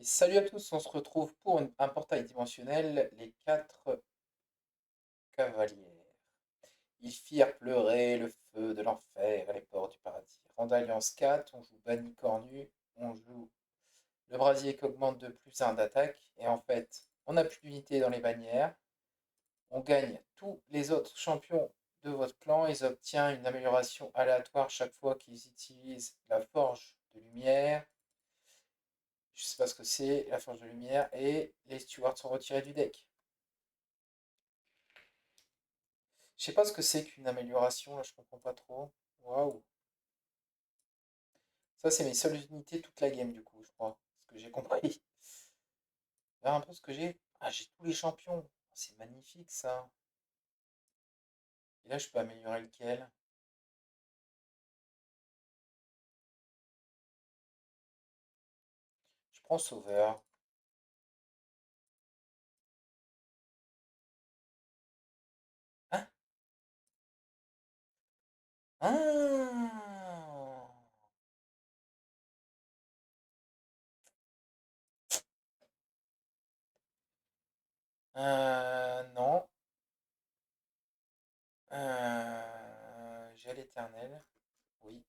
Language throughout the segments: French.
Et salut à tous, on se retrouve pour un portail dimensionnel, les quatre cavalières. Ils firent pleurer le feu de l'enfer et les ports du paradis. Rand Alliance 4, on joue Banni Cornu, on joue le brasier qui augmente de plus 1 d'attaque, et en fait, on n'a plus d'unités dans les bannières, on gagne tous les autres champions de votre clan, ils obtiennent une amélioration aléatoire chaque fois qu'ils utilisent la forge de lumière. Je sais pas ce que c'est, la forge de lumière, et les stewards sont retirés du deck. Je sais pas ce que c'est qu'une amélioration, là, je comprends pas trop. Waouh. Ça, c'est mes seules unités toute la game, du coup, je crois. Ce que j'ai compris. Là, un peu ce que j'ai. Ah, j'ai tous les champions. C'est magnifique, ça. Et là, je peux améliorer lequel? Je prends Sauveur. Hein? Ah! Non. J'ai l'éternel. Oui.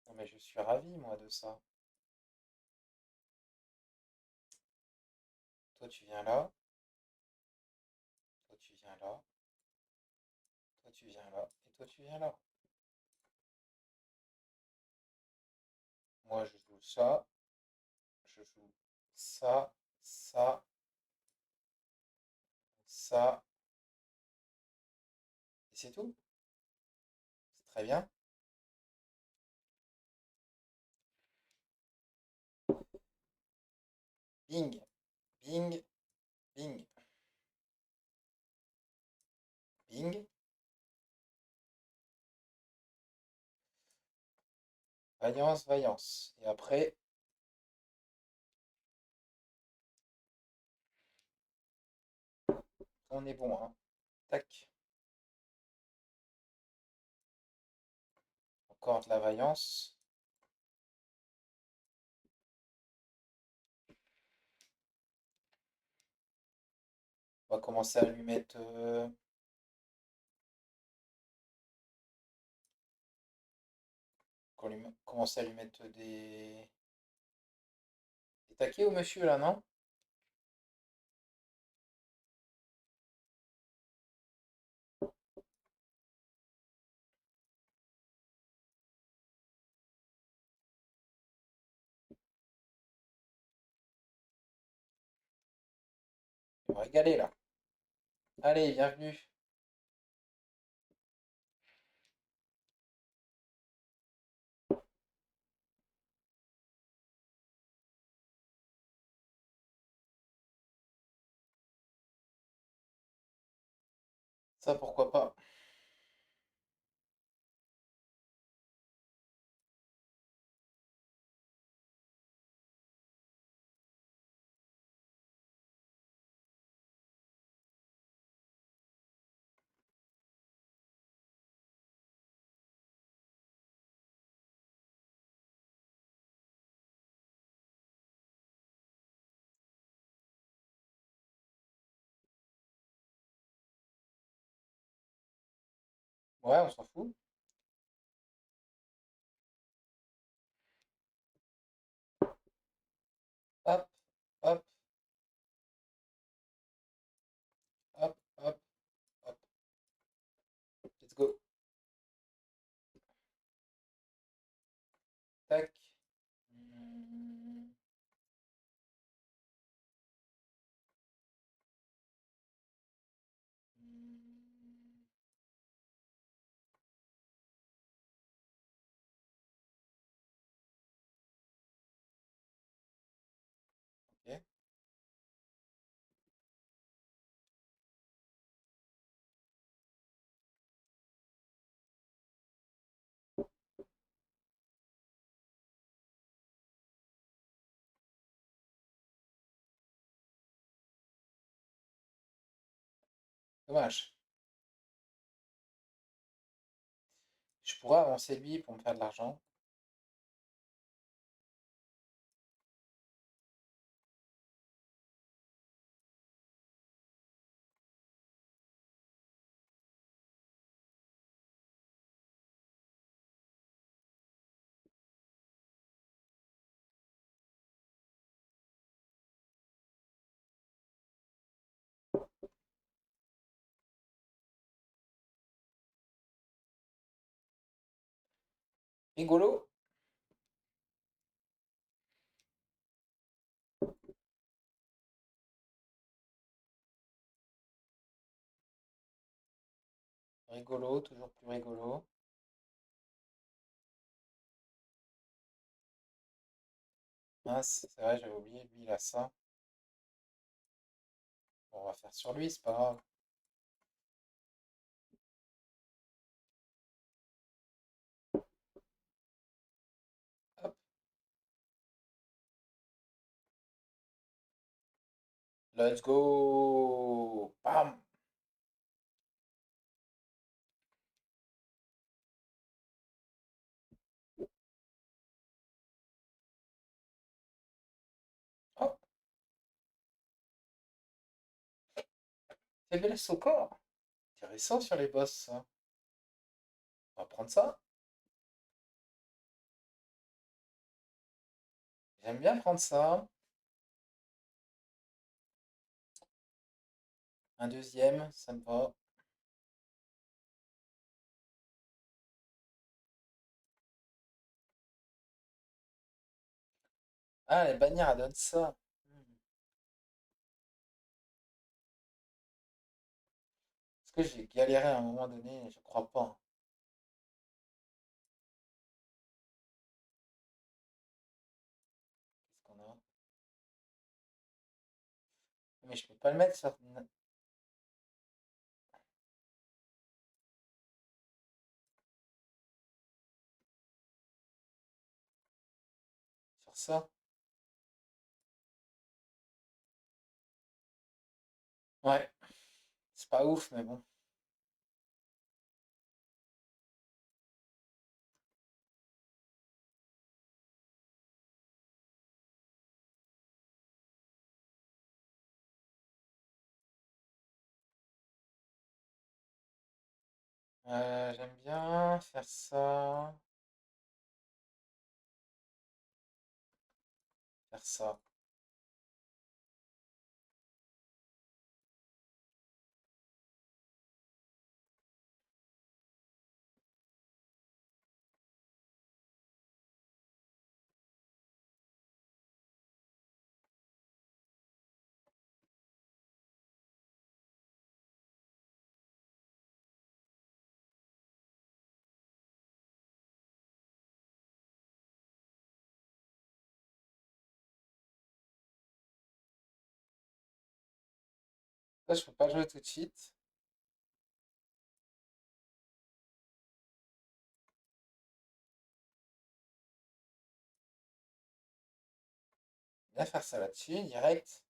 Non, mais je suis ravi, moi, de ça. Toi, tu viens là. Toi, tu viens là. Toi, tu viens là. Et toi, tu viens là. Moi, je joue ça. Je joue ça, ça, ça, et c'est tout. C'est très bien. Bing, bing, bing, bing. Vaillance, vaillance. Et après, on est bon, hein. Tac. Encore de la vaillance. On va commencer à lui mettre. Commencer à lui mettre des taquets au monsieur là, non? Il va régaler là. Allez, bienvenue. Ça, pourquoi pas. Ouais, on s'en fout. Hop, hop, hop, hop, hop. Let's go. Tac. Hmm, hmm, ok. Dommage. Je pourrais avancer lui pour me faire de l'argent. Rigolo. Rigolo, toujours plus rigolo. Mince, c'est vrai, j'avais oublié, lui, il a ça. Bon, on va faire sur lui, c'est pas grave. Hop, let's go! Bam! Oh, faiblesse au corps. Intéressant sur les boss, ça. On va prendre ça. J'aime bien prendre ça. Un deuxième, ça me va. Ah, les bannières, elles donnent ça. Hmm. Est-ce que j'ai galéré à un moment donné? Je crois pas, hein. Qu'est-ce qu'on a? Mais je peux pas le mettre sur ça. Ouais, c'est pas ouf, mais bon. J'aime bien faire ça. Faire ça. Ça, je peux pas jouer tout de suite. Bien faire ça là-dessus, direct.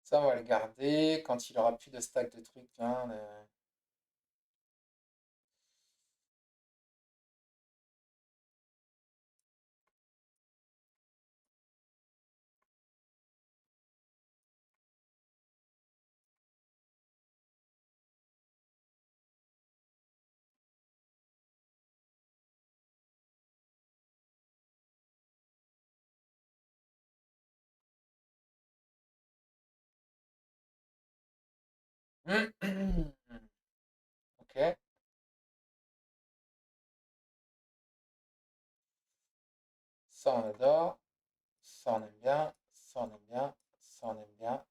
Ça, on va le garder. Quand il aura plus de stack de trucs, hein, Ok. Ça, on adore. Ça, on aime bien. Ça, on aime bien. Ça, on aime bien.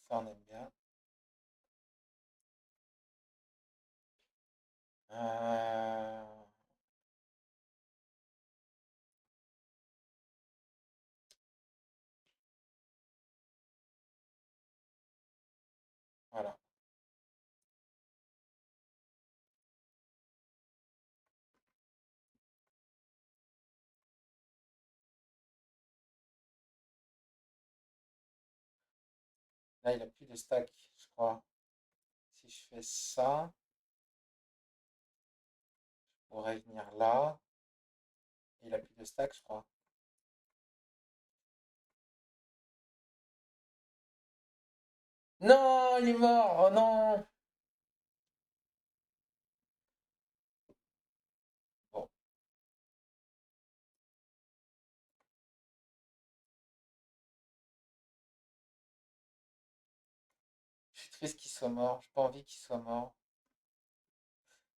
Ça, on aime bien. Euh, Voilà. Là, il a plus de stack, je crois. Si je fais ça, je pourrais venir là. Il a plus de stack, je crois. Non, il est mort. Oh non. Bon, je suis triste qu'il soit mort. J'ai pas envie qu'il soit mort.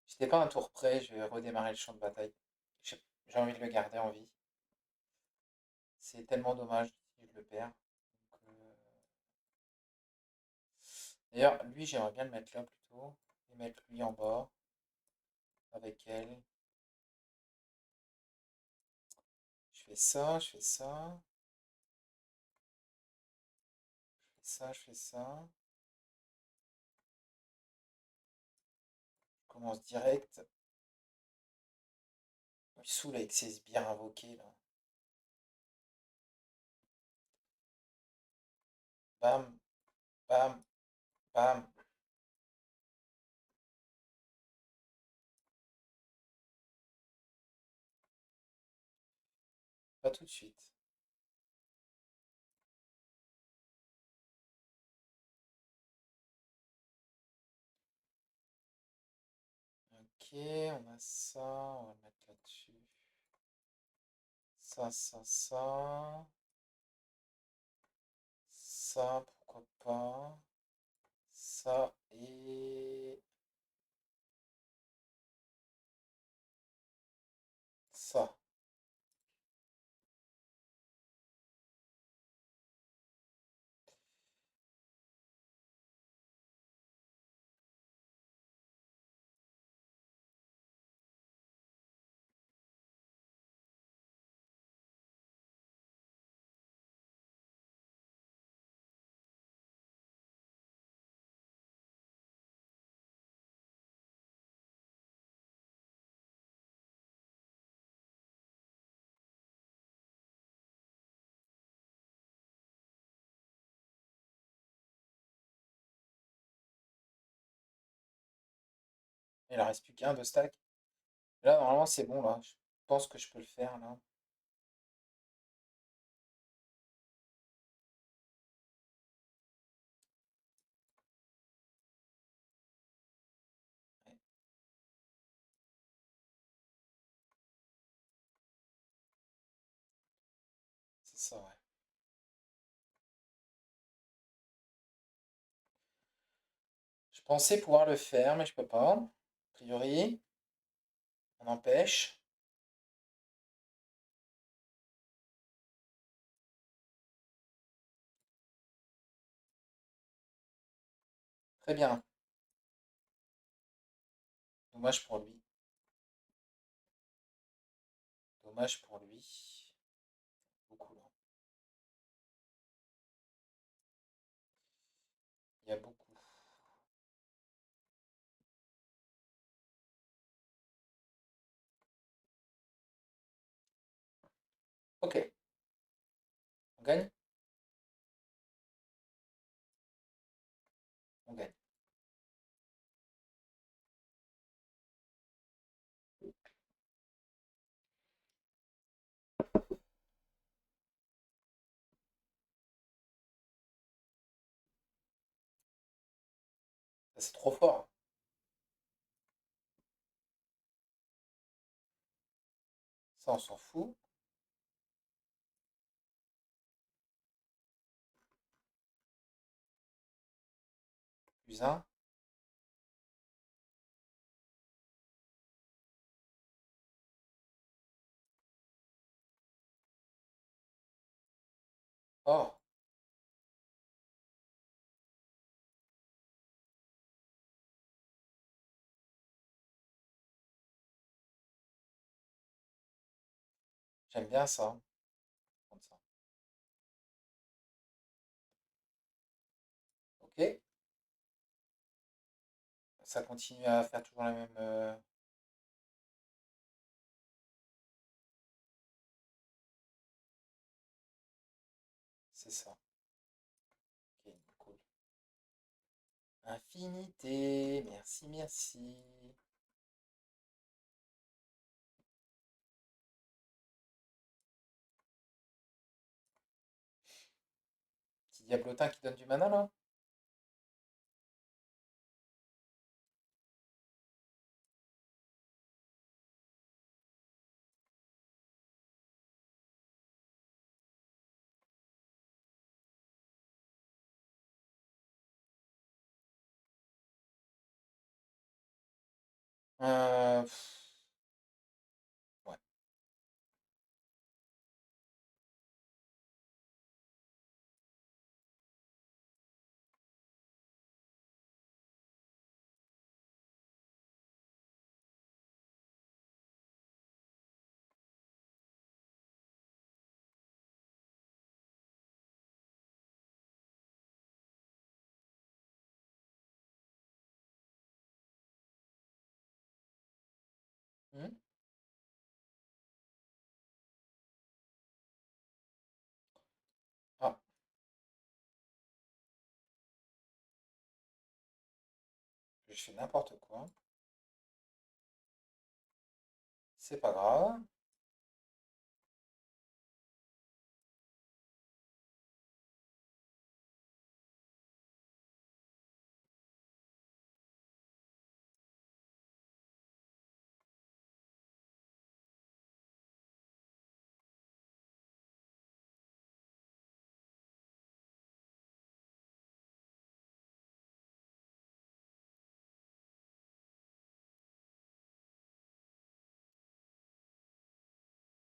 J'étais pas un tour près. Je vais redémarrer le champ de bataille. J'ai j'ai envie de le garder en vie. C'est tellement dommage si je le perds. Donc, d'ailleurs, lui, j'aimerais bien le mettre là plutôt. Et mettre lui en bas avec elle. Je fais ça, je fais ça. Je fais ça, je fais ça. Je commence direct. Il me saoule avec ses sbires invoqués là. Bam, bam, bam. Pas tout de suite. Ok, on a ça. On va le mettre là-dessus. Ça. Ça, pourquoi pas. Ça et ça. Il en reste plus qu'un de stack. Là, normalement, c'est bon, là. Je pense que je peux le faire, là. Ouais, c'est ça, ouais. Je pensais pouvoir le faire, mais je peux pas. A priori, on empêche. Très bien. Dommage pour lui. Dommage pour lui. Beaucoup, là. Il y a beaucoup. Ok, on gagne? On gagne. Ça, c'est trop fort. Ça, on s'en fout. Plus un. Oh, j'aime bien ça. Comme ça. Ok, ça continue à faire toujours la même. C'est ça. Ok, cool. Infinité, merci, merci. Petit diablotin qui donne du mana là? Ouais. Hmm. Ah, je fais n'importe quoi. C'est pas grave.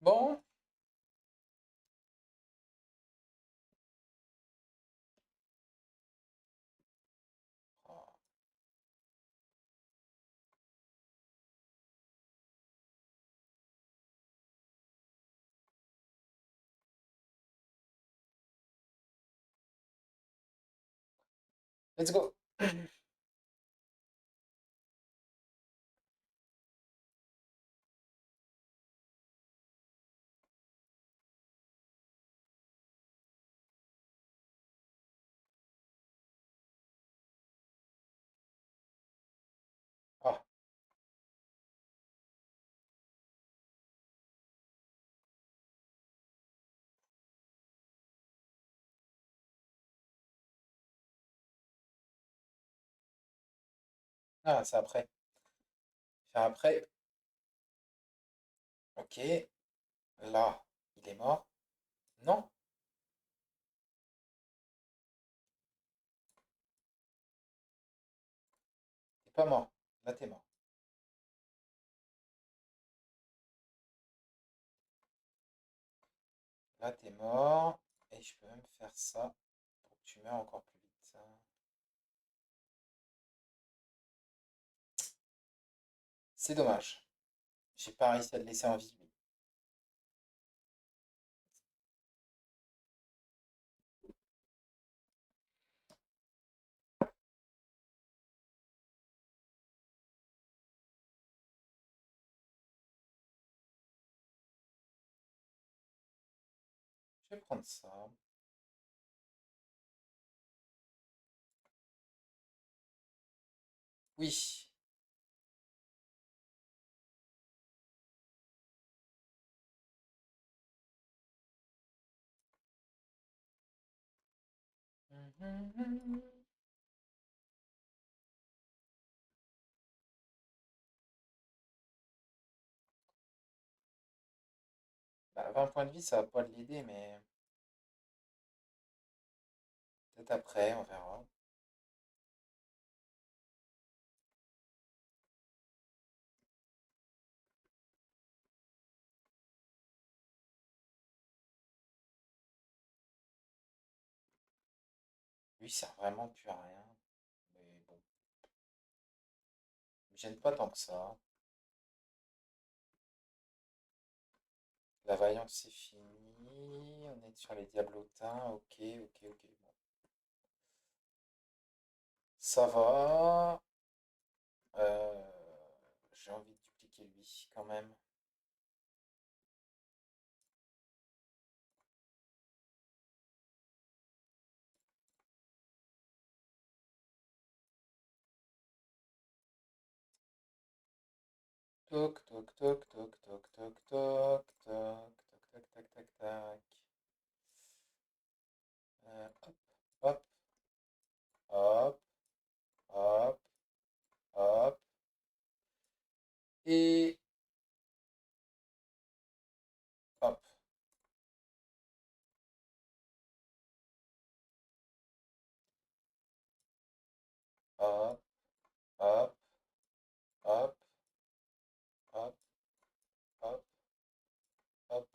Bon. Ah, let's go. Ah, ah c'est après. Faire après. Ok. Là, il est mort. Non, t'es pas mort. Là, t'es mort. Là, t'es mort. Et je peux même faire ça pour que tu meurs encore plus vite. C'est dommage. J'ai pas réussi à le laisser en vie, lui. Je vais prendre ça. Oui. Bah, 20 points de vie, ça va pas l'aider, mais peut-être après, on verra. Lui, il sert vraiment plus à rien. Mais bon, il me gêne pas tant que ça. La vaillance, c'est fini. On est sur les diablotins. Ok, ok, ok. Bon. Ça va. Euh, j'ai envie de dupliquer lui quand même. Toc, toc, toc, toc, toc, toc, toc, toc, toc, tac, tac, tac, tac. Hop, hop, hop, hop, hop. Et hop, hop, hop, hop, hop, hop, hop.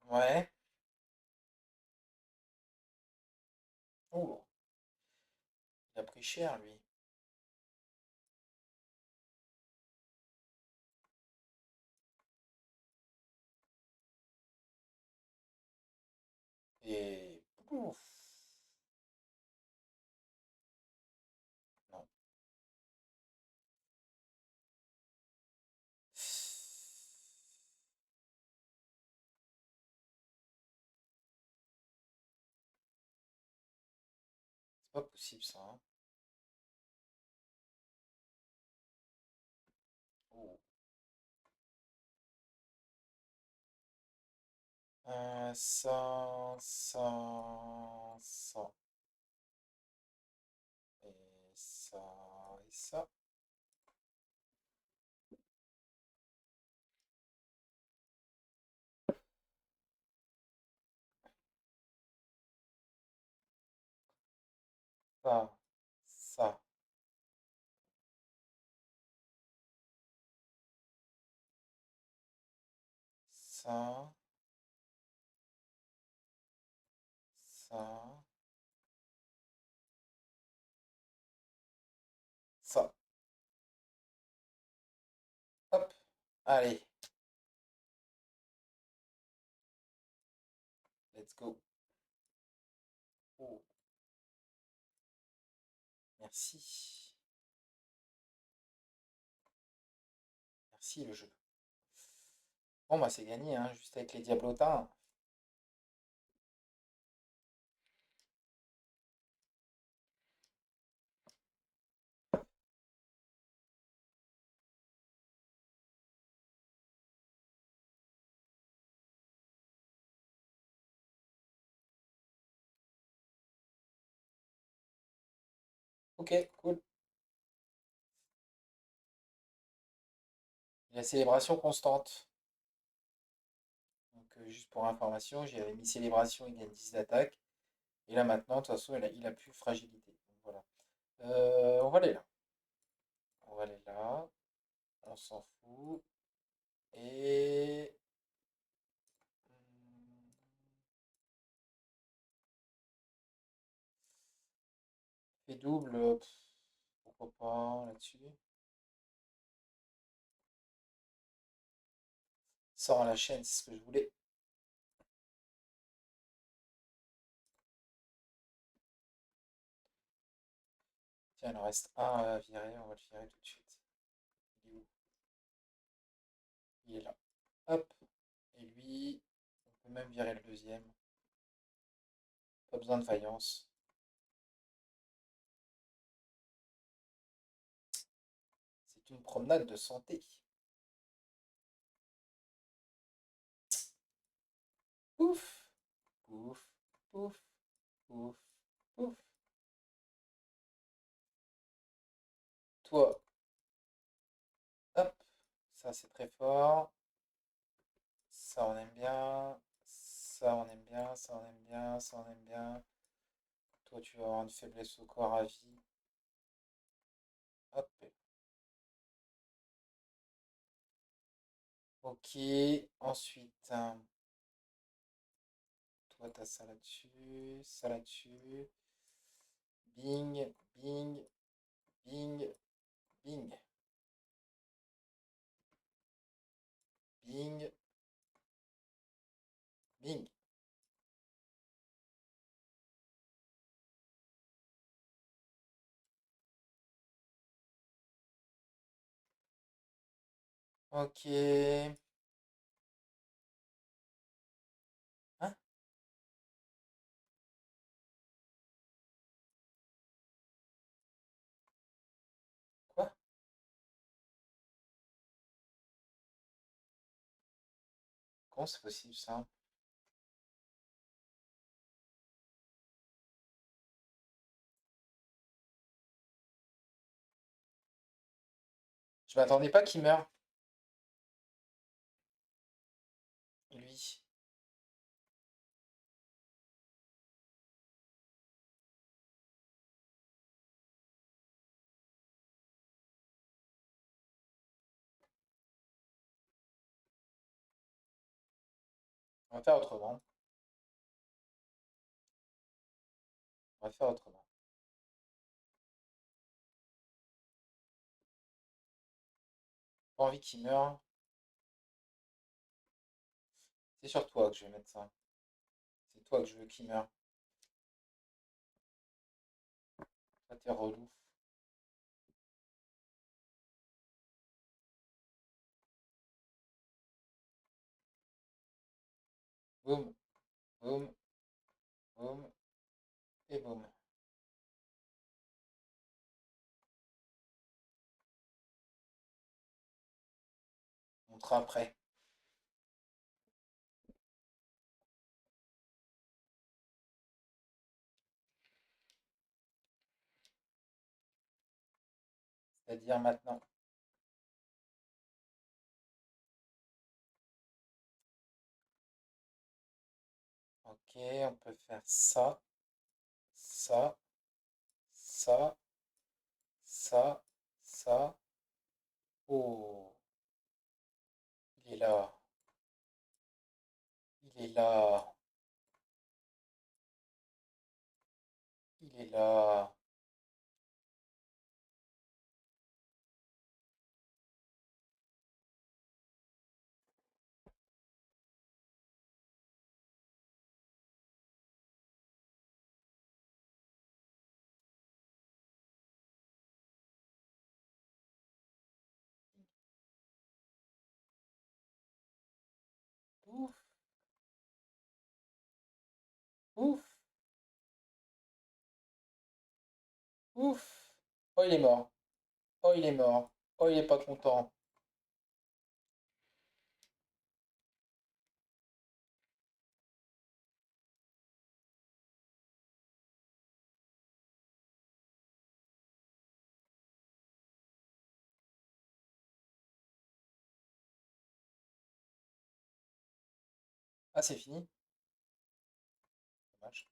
Ouais. Oh, il a pris cher, lui. Et ouf, non. C'est pas possible, ça, hein. Oh. 100, et ça, et ça, ça, ça, ça, ça, ça. Hop, allez, let's go. Oh, merci. Merci le jeu. Bon, bah c'est gagné, hein, juste avec les diablotins. Ok, cool. La célébration constante. Donc, juste pour information, j'y avais mis célébration égale 10 d'attaque. Et là maintenant, de toute façon, il a plus fragilité. Donc, voilà. On va aller là. On va aller là. On s'en fout. Et... hmm, fait double. Pourquoi pas là-dessus. Sort à la chaîne, c'est ce que je voulais. Tiens, il en reste un à virer. On va le virer tout de suite. Il est où? Il est là. Hop. Et lui, on peut même virer le deuxième. Pas besoin de faïence. C'est une promenade de santé. Pouf, pouf, pouf, pouf, pouf. Toi, hop, ça c'est très fort. Ça on aime bien. Ça on aime bien, ça on aime bien, ça on aime bien. Toi tu vas avoir une faiblesse au corps à vie. Hop. Ok. Ensuite, toi t'as ça là-dessus, ça là-dessus. Bing, bing, bing, bing, bing, bing. Ok. Hein? Comment c'est possible ça? Je m'attendais pas qu'il meure, lui. On va faire autrement. On va faire autrement. Pas envie qu'il meure. C'est sur toi que je vais mettre ça. C'est toi que je veux qu'il meure. Toi, t'es relou. Boum, boum, boum, et boum. On montrera après. C'est-à-dire maintenant. Ok, on peut faire ça, ça, ça, ça, ça. Oh, il est là. Il est là. Il est là. Ouf, ouf, ouf. Oh, il est mort. Oh, il est mort. Oh, il est pas content. Ah, c'est fini? Dommage.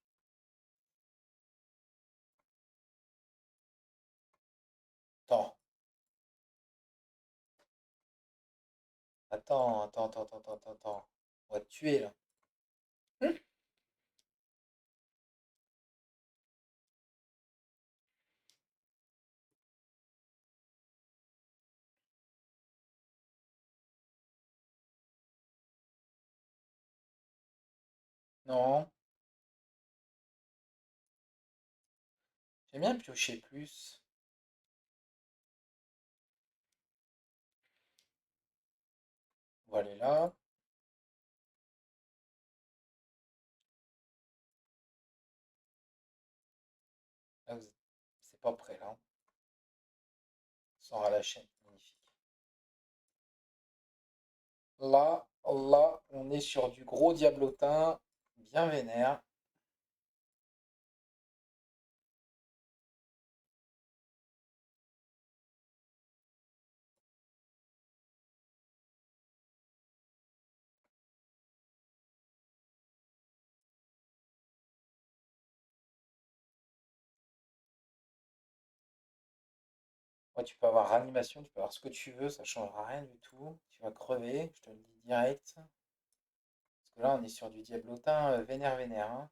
Attends, attends. On va te tuer là. Hum. Non, j'aime bien piocher plus. On va aller là. Là, c'est pas prêt là. Sort à la chaîne. Magnifique. Là, on est sur du gros diablotin. Bien vénère. Ouais, tu peux avoir réanimation, tu peux avoir ce que tu veux, ça changera rien du tout. Tu vas crever, je te le dis direct. Parce que là, on est sur du diablotin vénère, hein.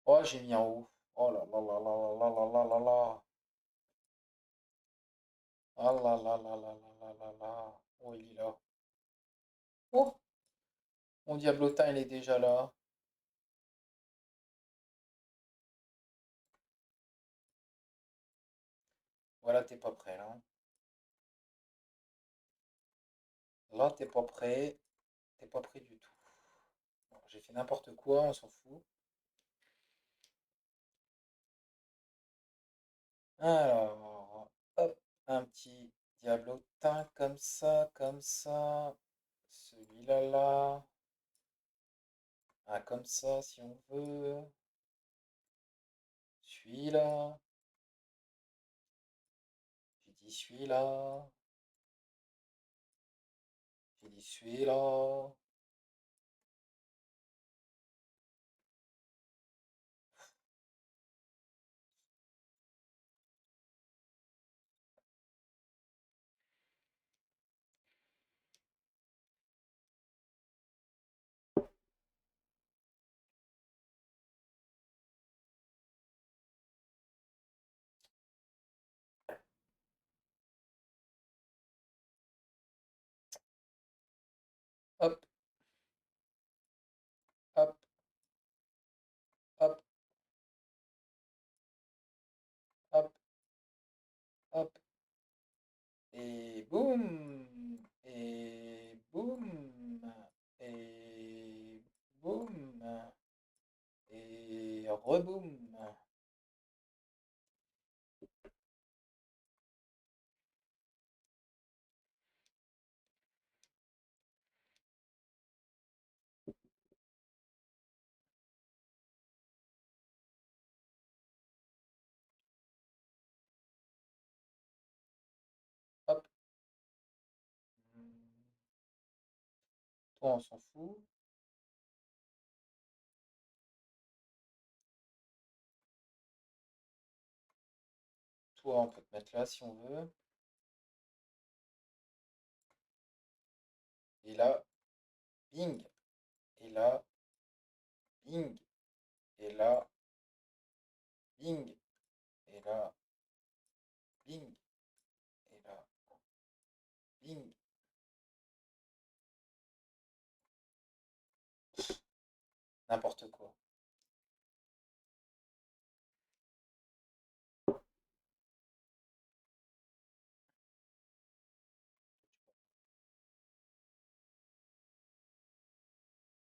Oh, j'ai mis en haut. Oh là là là là là là là là là là. Ah là là là là là là là là. Oh, il est là. Oh, mon diablotin, il est déjà là. Voilà, t'es pas prêt là. Là, t'es pas prêt. T'es pas prêt du tout. Bon, j'ai fait n'importe quoi, on s'en fout. Alors, hop, un petit Diablotin, comme ça, comme ça. Celui-là, là. Ah, comme ça, si on veut. Celui-là. J'ai dit celui-là. J'ai dit celui-là. Hop, hop, hop, hop, hop. Et boum. Et boum. Et boum. Et reboum. Hop. Toi, on s'en fout. Toi, on peut te mettre là si on veut. Et là, bing. Et là, bing. Et là, bing. Et là, bing. Et là, bing. N'importe quoi.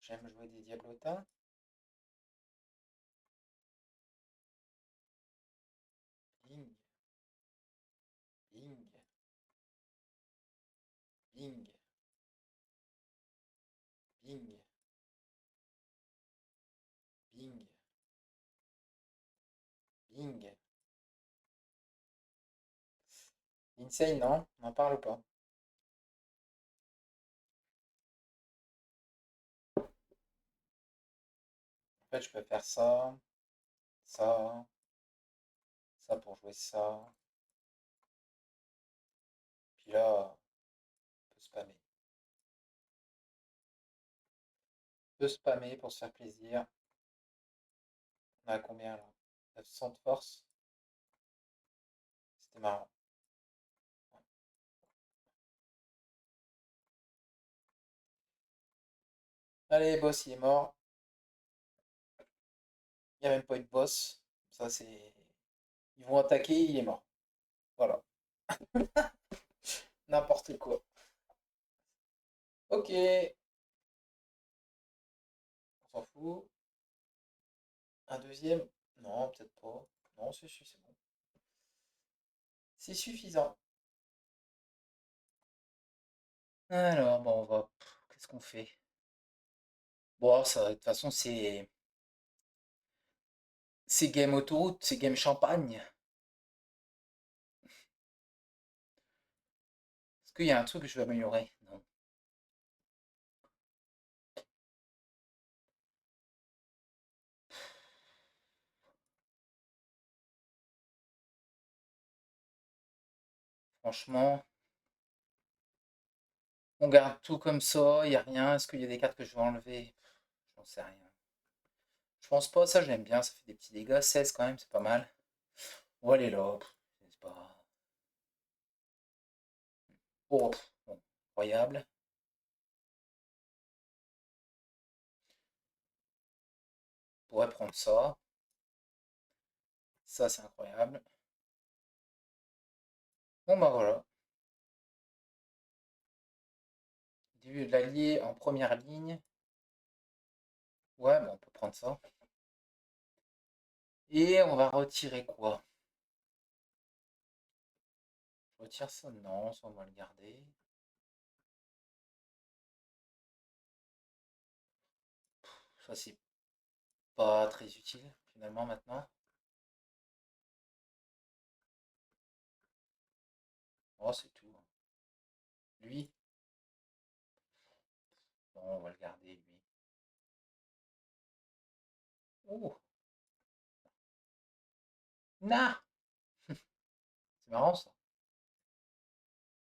J'aime jouer des diablotins. Bing. Bing. Bing. Bing. Bing. Bing. Insane, non? On n'en parle pas. En fait, je peux faire ça, ça, ça pour jouer ça. Puis là, on peut spammer. On peut spammer pour se faire plaisir. On a combien là? 900 de force. C'était marrant. Allez, boss, il est mort. Il n'y a même pas eu de boss. Ça, c'est. Ils vont attaquer, il est mort. Voilà. N'importe quoi. Ok. On s'en fout. Un deuxième? Non, peut-être pas. Non, c'est bon. C'est suffisant. Alors, bon, on va. Qu'est-ce qu'on fait? Bon, ça, de toute façon, c'est game autoroute, c'est game champagne. Est-ce qu'il y a un truc que je vais améliorer? Non. Franchement, on garde tout comme ça, il n'y a rien. Est-ce qu'il y a des cartes que je vais enlever? J'en sais rien. Je pense pas, ça j'aime bien, ça fait des petits dégâts. 16 quand même, c'est pas mal. On va aller là. C'est pas. Oh, bon, incroyable. On pourrait prendre ça. Ça, c'est incroyable. Bon, bah voilà. Du l'allié en première ligne. Ouais, bon, on peut prendre ça. Et on va retirer quoi? retire ça, non, ça on va le garder. Ça c'est pas très utile finalement maintenant. Oh, c'est tout, hein. Lui, bon, on va le garder lui. Oh, nah, c'est marrant ça.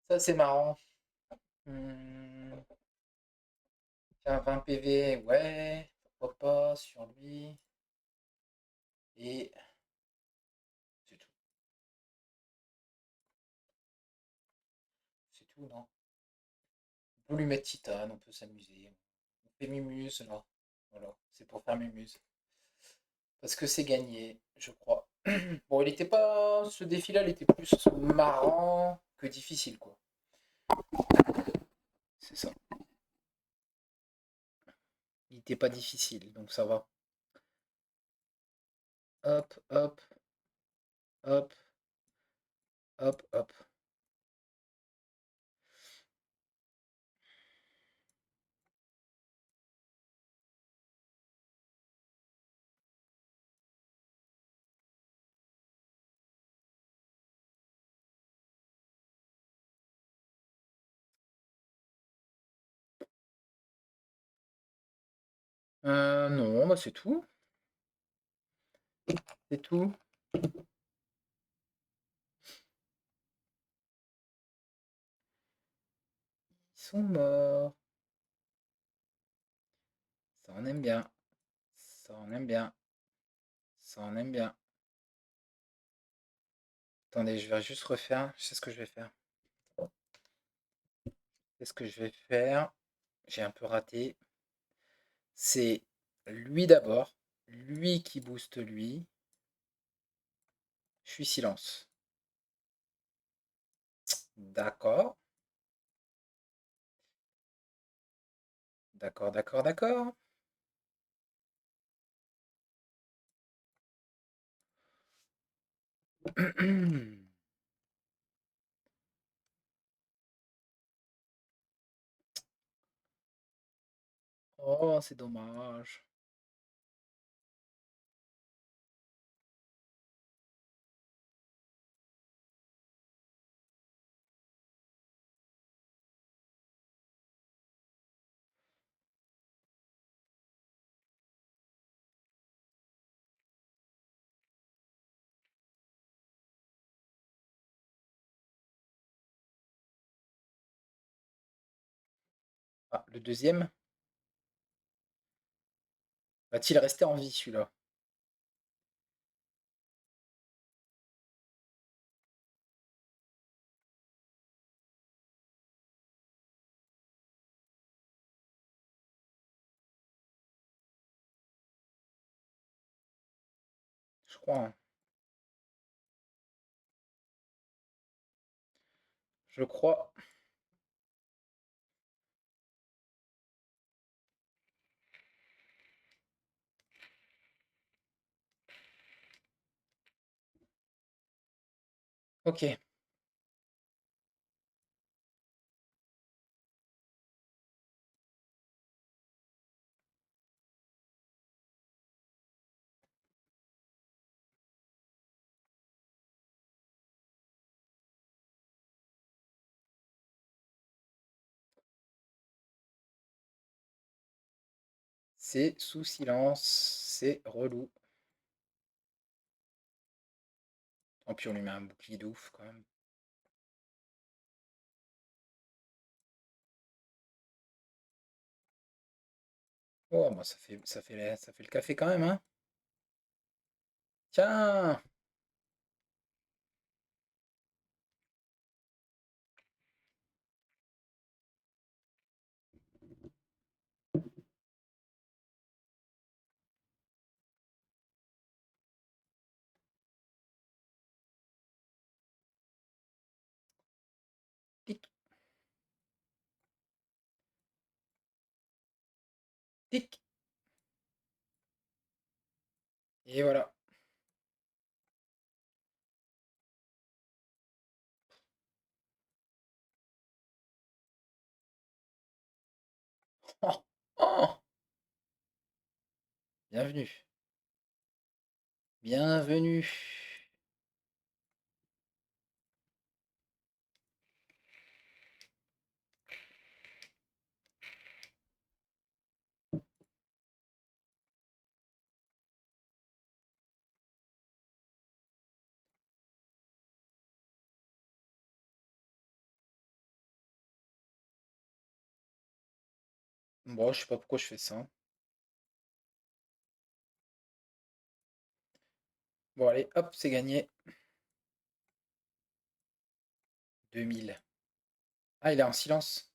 Ça c'est marrant. Hmm, tiens, 20 PV, ouais, pourquoi pas sur lui. Et c'est tout. C'est tout, non? On peut lui mettre Titane, on peut s'amuser. On fait Mimuse là. Voilà, c'est pour faire Mimuse. Parce que c'est gagné, je crois. Bon, il était pas. Ce défi-là, il était plus marrant que difficile, quoi. C'est ça. Il était pas difficile, donc ça va. Hop, hop, hop, hop, hop. Non, bah c'est tout. C'est tout. Ils sont morts. Ça en aime bien. Ça en aime bien. Ça en aime bien. Attendez, je vais juste refaire. Je sais ce que je vais faire. Qu'est-ce que je vais faire? J'ai un peu raté. C'est lui d'abord. Lui qui booste lui. Je suis silence. D'accord. D'accord, d'accord, d'accord. Oh, c'est dommage. Ah, le deuxième? Va-t-il rester en vie, celui-là? Je crois, hein. Je crois. Ok. C'est sous silence. C'est relou. Tant pis, on lui met un bouclier de ouf, quand même. Oh, bah ça fait le café quand même, hein. Tiens! Tic, tic. Et voilà. Oh, oh. Bienvenue. Bienvenue. Bon, je sais pas pourquoi je fais ça. Bon, allez, hop, c'est gagné. 2000. Ah, il est en silence.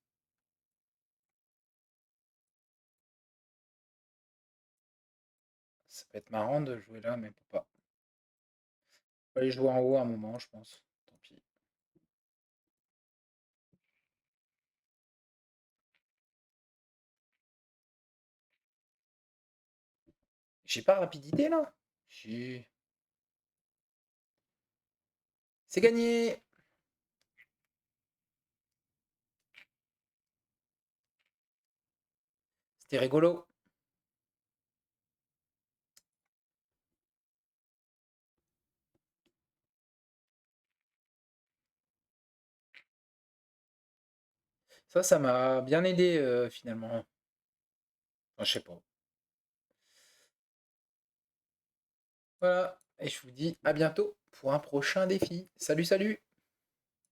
Ça peut être marrant de jouer là, mais pas. On va aller jouer en haut un moment, je pense. Tant pis. J'ai pas rapidité là? Si. C'est gagné! C'était rigolo. Ça m'a bien aidé finalement. Enfin, je sais pas. Voilà. Et je vous dis à bientôt pour un prochain défi. Salut, salut!